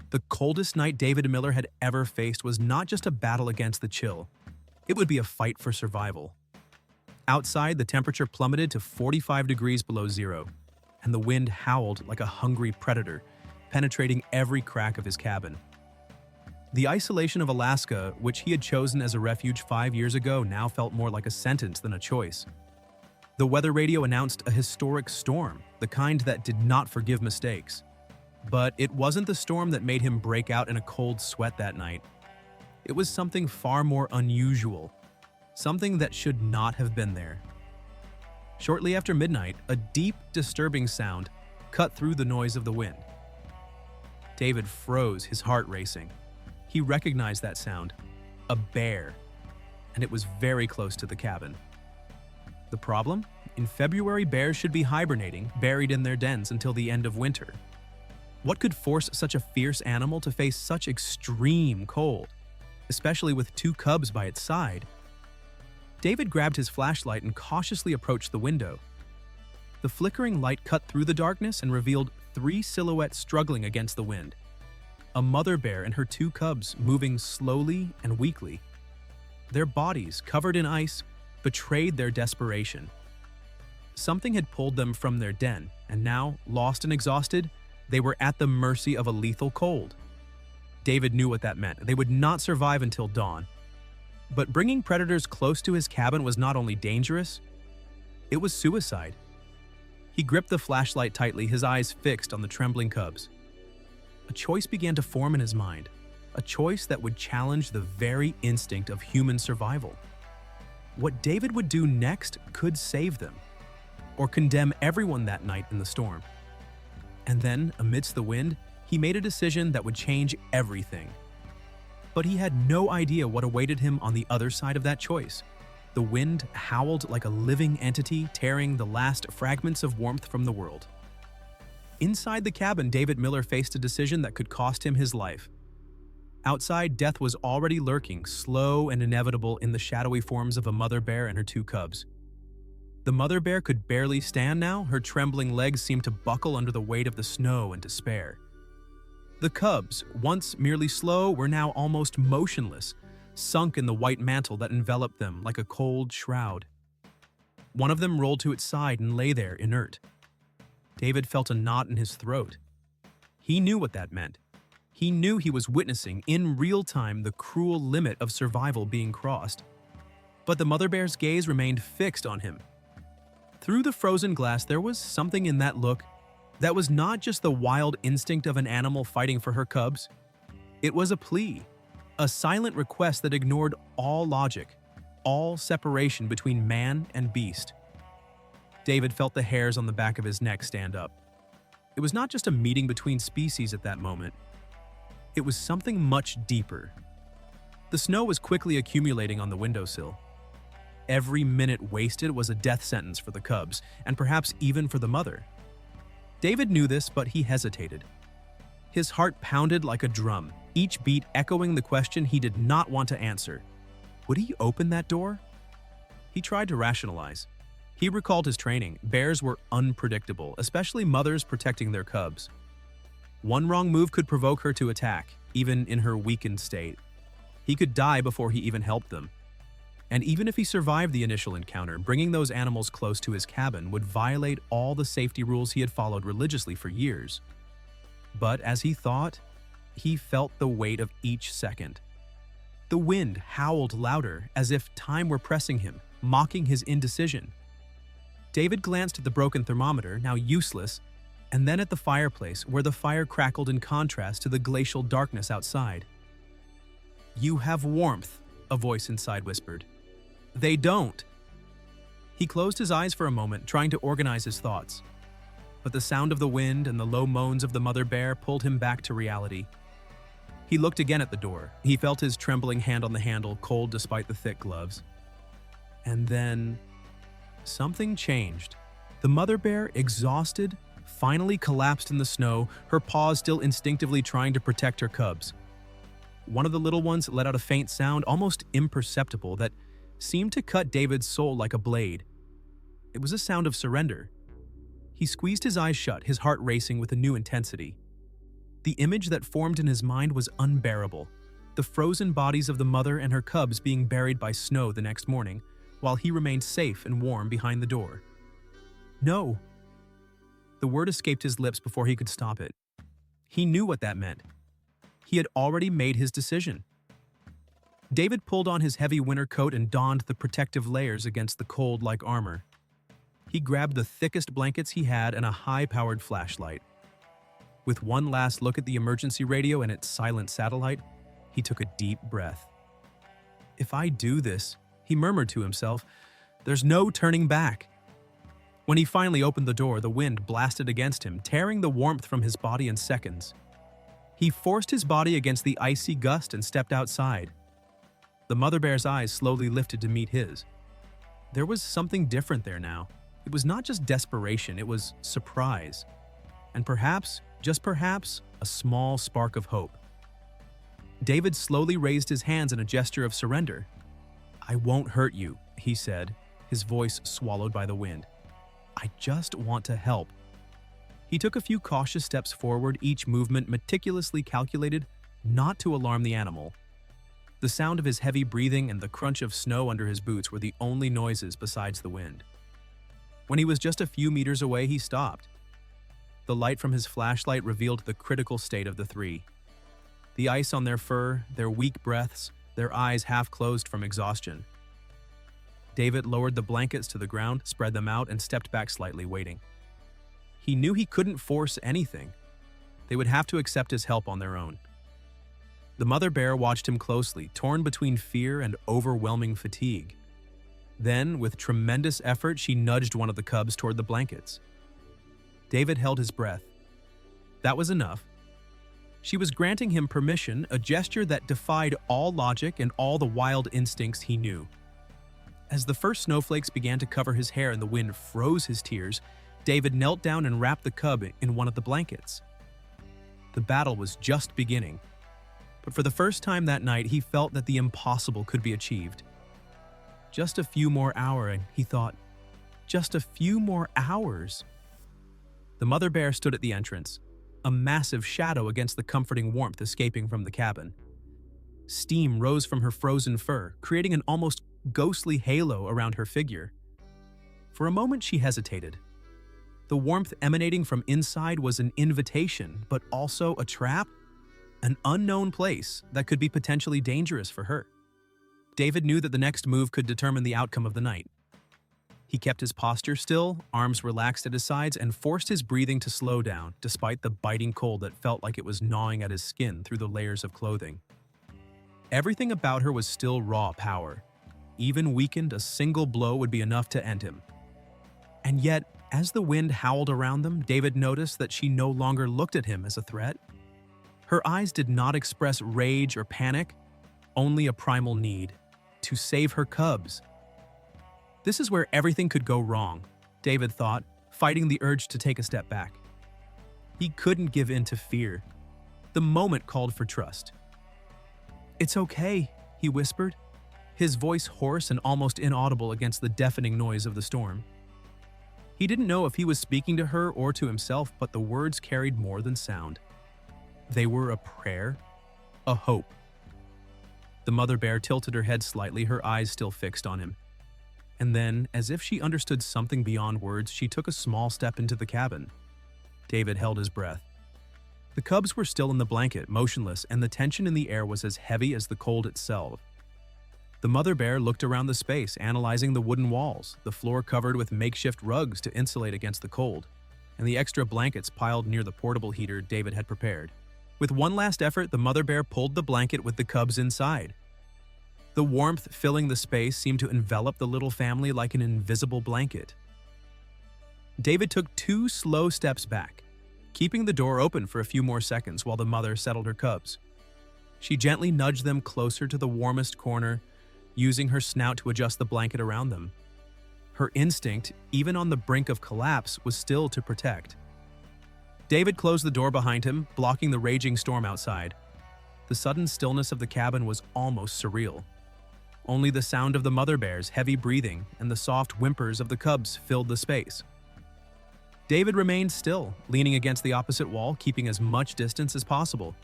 The coldest night David Miller had ever faced was not just a battle against the chill. It would be a fight for survival. Outside, the temperature plummeted to 45 degrees below zero, and the wind howled like a hungry predator, penetrating every crack of his cabin. The isolation of Alaska, which he had chosen as a refuge 5 years ago, now felt more like a sentence than a choice. The weather radio announced a historic storm, the kind that did not forgive mistakes. But it wasn't the storm that made him break out in a cold sweat that night. It was something far more unusual, something that should not have been there. Shortly after midnight, a deep, disturbing sound cut through the noise of the wind. David froze, his heart racing. He recognized that sound, a bear, and it was very close to the cabin. The problem? In February, bears should be hibernating, buried in their dens until the end of winter. What could force such a fierce animal to face such extreme cold, especially with 2 cubs by its side? David grabbed his flashlight and cautiously approached the window. The flickering light cut through the darkness and revealed 3 silhouettes struggling against the wind. A mother bear and her 2 cubs moving slowly and weakly. Their bodies, covered in ice, betrayed their desperation. Something had pulled them from their den, and now, lost and exhausted, they were at the mercy of a lethal cold. David knew what that meant. They would not survive until dawn. But bringing predators close to his cabin was not only dangerous, it was suicide. He gripped the flashlight tightly, his eyes fixed on the trembling cubs. A choice began to form in his mind, a choice that would challenge the very instinct of human survival. What David would do next could save them, or condemn everyone that night in the storm. And then, amidst the wind, he made a decision that would change everything. But he had no idea what awaited him on the other side of that choice. The wind howled like a living entity, tearing the last fragments of warmth from the world. Inside the cabin, David Miller faced a decision that could cost him his life. Outside, death was already lurking, slow and inevitable in the shadowy forms of a mother bear and her 2 cubs. The mother bear could barely stand now, her trembling legs seemed to buckle under the weight of the snow and despair. The cubs, once merely slow, were now almost motionless, sunk in the white mantle that enveloped them like a cold shroud. One of them rolled to its side and lay there inert. David felt a knot in his throat. He knew what that meant. He knew he was witnessing, in real time, the cruel limit of survival being crossed. But the mother bear's gaze remained fixed on him. Through the frozen glass, there was something in that look that was not just the wild instinct of an animal fighting for her cubs. It was a plea, a silent request that ignored all logic, all separation between man and beast. David felt the hairs on the back of his neck stand up. It was not just a meeting between species at that moment. It was something much deeper. The snow was quickly accumulating on the windowsill. Every minute wasted was a death sentence for the cubs, and perhaps even for the mother. David knew this, but he hesitated. His heart pounded like a drum, each beat echoing the question he did not want to answer. Would he open that door? He tried to rationalize. He recalled his training. Bears were unpredictable, especially mothers protecting their cubs. One wrong move could provoke her to attack, even in her weakened state. He could die before he even helped them. And even if he survived the initial encounter, bringing those animals close to his cabin would violate all the safety rules he had followed religiously for years. But as he thought, he felt the weight of each second. The wind howled louder, as if time were pressing him, mocking his indecision. David glanced at the broken thermometer, now useless, and then at the fireplace, where the fire crackled in contrast to the glacial darkness outside. "You have warmth," a voice inside whispered. "They don't." He closed his eyes for a moment, trying to organize his thoughts. But the sound of the wind and the low moans of the mother bear pulled him back to reality. He looked again at the door. He felt his trembling hand on the handle, cold despite the thick gloves. And then something changed. The mother bear, exhausted, finally collapsed in the snow, her paws still instinctively trying to protect her cubs. One of the little ones let out a faint sound, almost imperceptible, that seemed to cut David's soul like a blade. It was a sound of surrender. He squeezed his eyes shut, his heart racing with a new intensity. The image that formed in his mind was unbearable. The frozen bodies of the mother and her cubs being buried by snow the next morning, while he remained safe and warm behind the door. No. The word escaped his lips before he could stop it. He knew what that meant. He had already made his decision. David pulled on his heavy winter coat and donned the protective layers against the cold like armor. He grabbed the thickest blankets he had and a high-powered flashlight. With one last look at the emergency radio and its silent satellite, he took a deep breath. "If I do this," he murmured to himself, "there's no turning back." When he finally opened the door, the wind blasted against him, tearing the warmth from his body in seconds. He forced his body against the icy gust and stepped outside. The mother bear's eyes slowly lifted to meet his. There was something different there now. It was not just desperation, it was surprise. And perhaps, just perhaps, a small spark of hope. David slowly raised his hands in a gesture of surrender. "I won't hurt you," he said, his voice swallowed by the wind. "I just want to help." He took a few cautious steps forward, each movement meticulously calculated not to alarm the animal. The sound of his heavy breathing and the crunch of snow under his boots were the only noises besides the wind. When he was just a few meters away, he stopped. The light from his flashlight revealed the critical state of the three. The ice on their fur, their weak breaths, their eyes half closed from exhaustion. David lowered the blankets to the ground, spread them out, and stepped back slightly, waiting. He knew he couldn't force anything. They would have to accept his help on their own. The mother bear watched him closely, torn between fear and overwhelming fatigue. Then, with tremendous effort, she nudged one of the cubs toward the blankets. David held his breath. That was enough. She was granting him permission, a gesture that defied all logic and all the wild instincts he knew. As the first snowflakes began to cover his hair and the wind froze his tears, David knelt down and wrapped the cub in one of the blankets. The battle was just beginning. But for the first time that night, he felt that the impossible could be achieved. Just a few more hours, he thought. Just a few more hours. The mother bear stood at the entrance, a massive shadow against the comforting warmth escaping from the cabin. Steam rose from her frozen fur, creating an almost ghostly halo around her figure. For a moment, she hesitated. The warmth emanating from inside was an invitation, but also a trap. An unknown place that could be potentially dangerous for her. David knew that the next move could determine the outcome of the night. He kept his posture still, arms relaxed at his sides, and forced his breathing to slow down, despite the biting cold that felt like it was gnawing at his skin through the layers of clothing. Everything about her was still raw power. Even weakened, a single blow would be enough to end him. And yet, as the wind howled around them, David noticed that she no longer looked at him as a threat. Her eyes did not express rage or panic, only a primal need to save her cubs. This is where everything could go wrong, David thought, fighting the urge to take a step back. He couldn't give in to fear. The moment called for trust. "It's okay," he whispered, his voice hoarse and almost inaudible against the deafening noise of the storm. He didn't know if he was speaking to her or to himself, but the words carried more than sound. They were a prayer, a hope. The mother bear tilted her head slightly, her eyes still fixed on him. And then, as if she understood something beyond words, she took a small step into the cabin. David held his breath. The cubs were still in the blanket, motionless, and the tension in the air was as heavy as the cold itself. The mother bear looked around the space, analyzing the wooden walls, the floor covered with makeshift rugs to insulate against the cold, and the extra blankets piled near the portable heater David had prepared. With one last effort, the mother bear pulled the blanket with the cubs inside. The warmth filling the space seemed to envelop the little family like an invisible blanket. David took 2 slow steps back, keeping the door open for a few more seconds while the mother settled her cubs. She gently nudged them closer to the warmest corner, using her snout to adjust the blanket around them. Her instinct, even on the brink of collapse, was still to protect. David closed the door behind him, blocking the raging storm outside. The sudden stillness of the cabin was almost surreal. Only the sound of the mother bear's heavy breathing and the soft whimpers of the cubs filled the space. David remained still, leaning against the opposite wall, keeping as much distance as possible.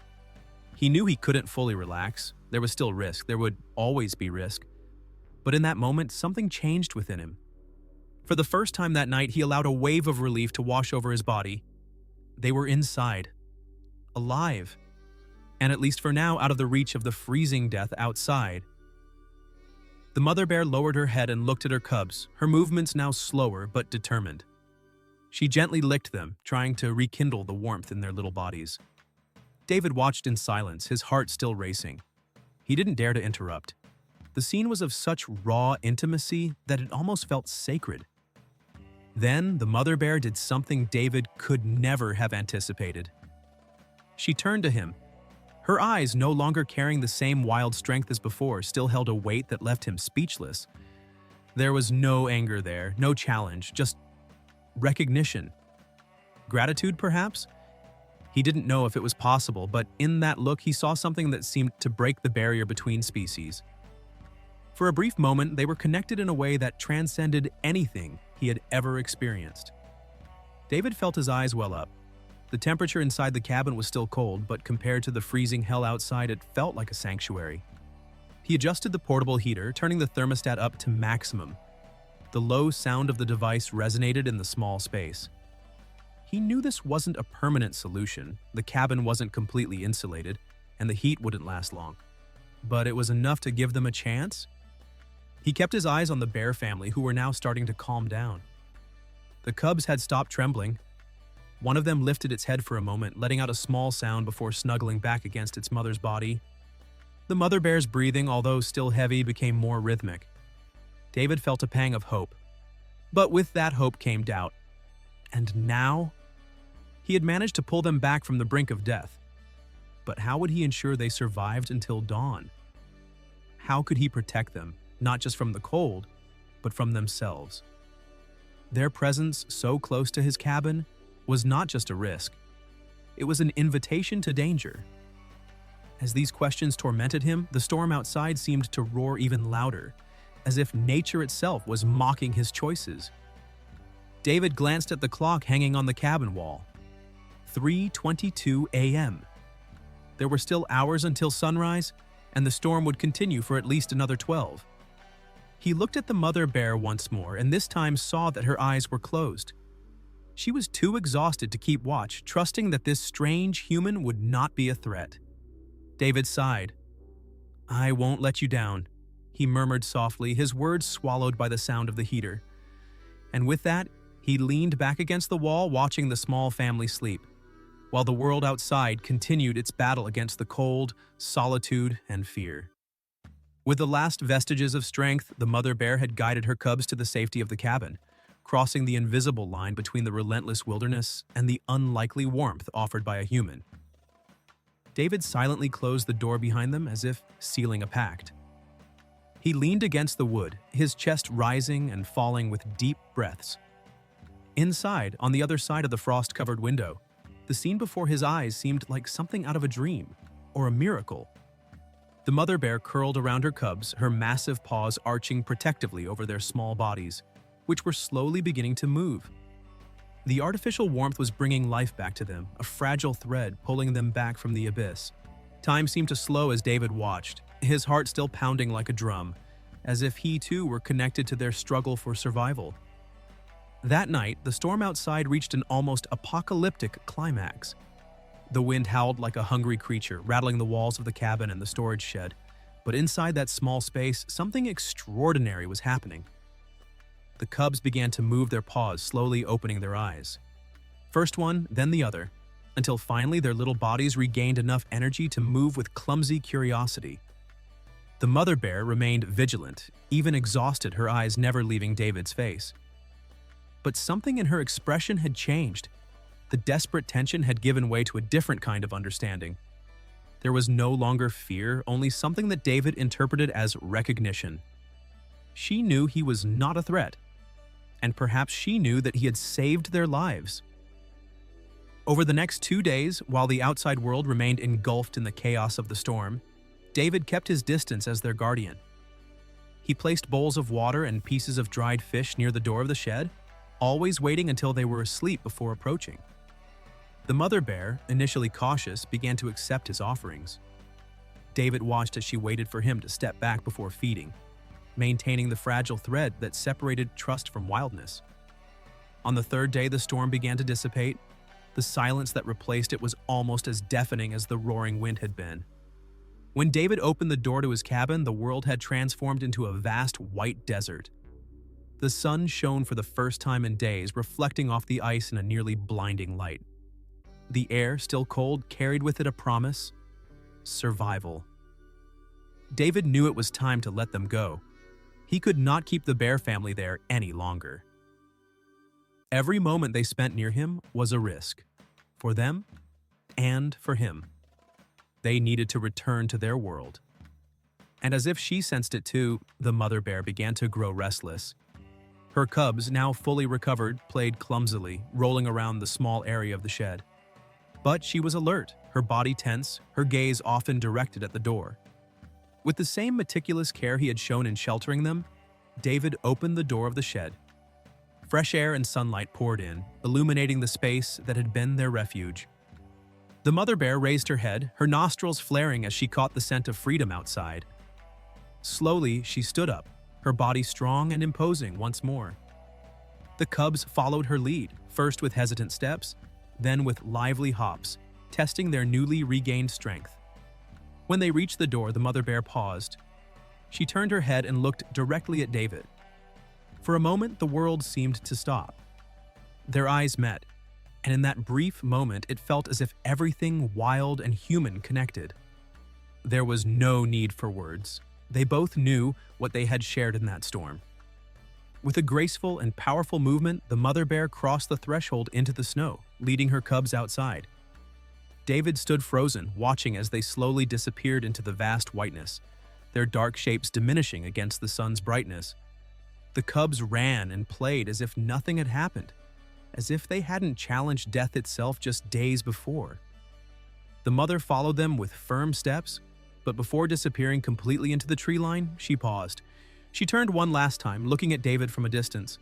He knew he couldn't fully relax. There was still risk. There would always be risk. But in that moment, something changed within him. For the first time that night, he allowed a wave of relief to wash over his body. They were inside, alive, and at least for now, out of the reach of the freezing death outside. The mother bear lowered her head and looked at her cubs, her movements now slower but determined. She gently licked them, trying to rekindle the warmth in their little bodies. David watched in silence, his heart still racing. He didn't dare to interrupt. The scene was of such raw intimacy that it almost felt sacred. Then, the mother bear did something David could never have anticipated. She turned to him. Her eyes, no longer carrying the same wild strength as before, still held a weight that left him speechless. There was no anger there, no challenge, just recognition. Gratitude, perhaps? He didn't know if it was possible, but in that look he saw something that seemed to break the barrier between species. For a brief moment, they were connected in a way that transcended anything he had ever experienced. David felt his eyes well up. The temperature inside the cabin was still cold, but compared to the freezing hell outside, it felt like a sanctuary. He adjusted the portable heater, turning the thermostat up to maximum. The low sound of the device resonated in the small space. He knew this wasn't a permanent solution. The cabin wasn't completely insulated, and the heat wouldn't last long. But it was enough to give them a chance. He kept his eyes on the bear family, who were now starting to calm down. The cubs had stopped trembling. One of them lifted its head for a moment, letting out a small sound before snuggling back against its mother's body. The mother bear's breathing, although still heavy, became more rhythmic. David felt a pang of hope. But with that hope came doubt. And now? He had managed to pull them back from the brink of death. But how would he ensure they survived until dawn? How could he protect them, not just from the cold, but from themselves? Their presence so close to his cabin was not just a risk. It was an invitation to danger. As these questions tormented him, the storm outside seemed to roar even louder, as if nature itself was mocking his choices. David glanced at the clock hanging on the cabin wall. 3:22 a.m. There were still hours until sunrise, and the storm would continue for at least another 12. He looked at the mother bear once more, and this time saw that her eyes were closed. She was too exhausted to keep watch, trusting that this strange human would not be a threat. David sighed. "I won't let you down," he murmured softly, his words swallowed by the sound of the heater. And with that, he leaned back against the wall, watching the small family sleep, while the world outside continued its battle against the cold, solitude, and fear. With the last vestiges of strength, the mother bear had guided her cubs to the safety of the cabin, crossing the invisible line between the relentless wilderness and the unlikely warmth offered by a human. David silently closed the door behind them as if sealing a pact. He leaned against the wood, his chest rising and falling with deep breaths. Inside, on the other side of the frost-covered window, the scene before his eyes seemed like something out of a dream or a miracle. The mother bear curled around her cubs, her massive paws arching protectively over their small bodies, which were slowly beginning to move. The artificial warmth was bringing life back to them, a fragile thread pulling them back from the abyss. Time seemed to slow as David watched, his heart still pounding like a drum, as if he too were connected to their struggle for survival. That night, the storm outside reached an almost apocalyptic climax. The wind howled like a hungry creature, rattling the walls of the cabin and the storage shed. But inside that small space, something extraordinary was happening. The cubs began to move their paws, slowly opening their eyes. First one, then the other, until finally their little bodies regained enough energy to move with clumsy curiosity. The mother bear remained vigilant, even exhausted, her eyes never leaving David's face. But something in her expression had changed. The desperate tension had given way to a different kind of understanding. There was no longer fear, only something that David interpreted as recognition. She knew he was not a threat, and perhaps she knew that he had saved their lives. Over the next 2 days, while the outside world remained engulfed in the chaos of the storm, David kept his distance as their guardian. He placed bowls of water and pieces of dried fish near the door of the shed, always waiting until they were asleep before approaching. The mother bear, initially cautious, began to accept his offerings. David watched as she waited for him to step back before feeding, maintaining the fragile thread that separated trust from wildness. On the third day, the storm began to dissipate. The silence that replaced it was almost as deafening as the roaring wind had been. When David opened the door to his cabin, the world had transformed into a vast white desert. The sun shone for the first time in days, reflecting off the ice in a nearly blinding light. The air, still cold, carried with it a promise: survival. David knew it was time to let them go. He could not keep the bear family there any longer. Every moment they spent near him was a risk, for them and for him. They needed to return to their world. And as if she sensed it too, the mother bear began to grow restless. Her cubs, now fully recovered, played clumsily, rolling around the small area of the shed. But she was alert, her body tense, her gaze often directed at the door. With the same meticulous care he had shown in sheltering them, David opened the door of the shed. Fresh air and sunlight poured in, illuminating the space that had been their refuge. The mother bear raised her head, her nostrils flaring as she caught the scent of freedom outside. Slowly, she stood up, her body strong and imposing once more. The cubs followed her lead, first with hesitant steps, then with lively hops, testing their newly regained strength. When they reached the door, the mother bear paused. She turned her head and looked directly at David. For a moment, the world seemed to stop. Their eyes met, and in that brief moment, it felt as if everything wild and human connected. There was no need for words. They both knew what they had shared in that storm. With a graceful and powerful movement, the mother bear crossed the threshold into the snow, leading her cubs outside. David stood frozen, watching as they slowly disappeared into the vast whiteness, their dark shapes diminishing against the sun's brightness. The cubs ran and played as if nothing had happened, as if they hadn't challenged death itself just days before. The mother followed them with firm steps, but before disappearing completely into the tree line, she paused. She turned one last time, looking at David from a distance.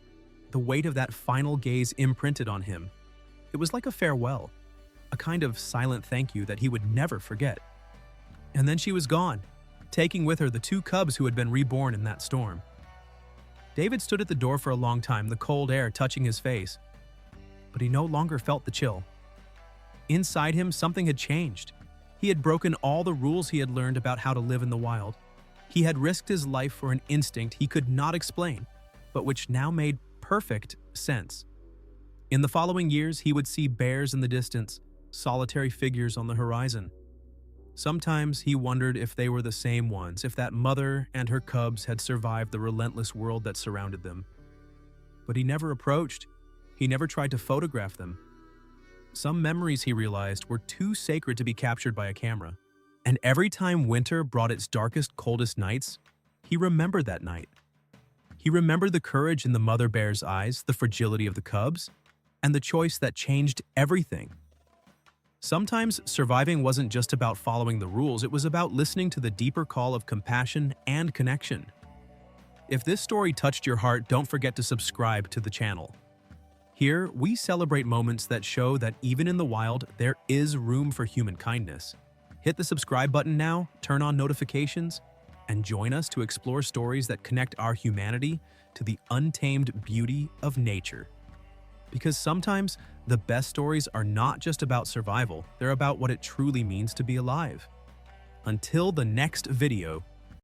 The weight of that final gaze imprinted on him. It was like a farewell, a kind of silent thank you that he would never forget. And then she was gone, taking with her the two cubs who had been reborn in that storm. David stood at the door for a long time, the cold air touching his face. But he no longer felt the chill. Inside him, something had changed. He had broken all the rules he had learned about how to live in the wild. He had risked his life for an instinct he could not explain, but which now made perfect sense. In the following years, he would see bears in the distance, solitary figures on the horizon. Sometimes he wondered if they were the same ones, if that mother and her cubs had survived the relentless world that surrounded them. But he never approached. He never tried to photograph them. Some memories, he realized, were too sacred to be captured by a camera. And every time winter brought its darkest, coldest nights, he remembered that night. He remembered the courage in the mother bear's eyes, the fragility of the cubs, and the choice that changed everything. Sometimes surviving wasn't just about following the rules, it was about listening to the deeper call of compassion and connection. If this story touched your heart, don't forget to subscribe to the channel. Here, we celebrate moments that show that even in the wild, there is room for human kindness. Hit the subscribe button now, turn on notifications, and join us to explore stories that connect our humanity to the untamed beauty of nature. Because sometimes, the best stories are not just about survival, they're about what it truly means to be alive. Until the next video,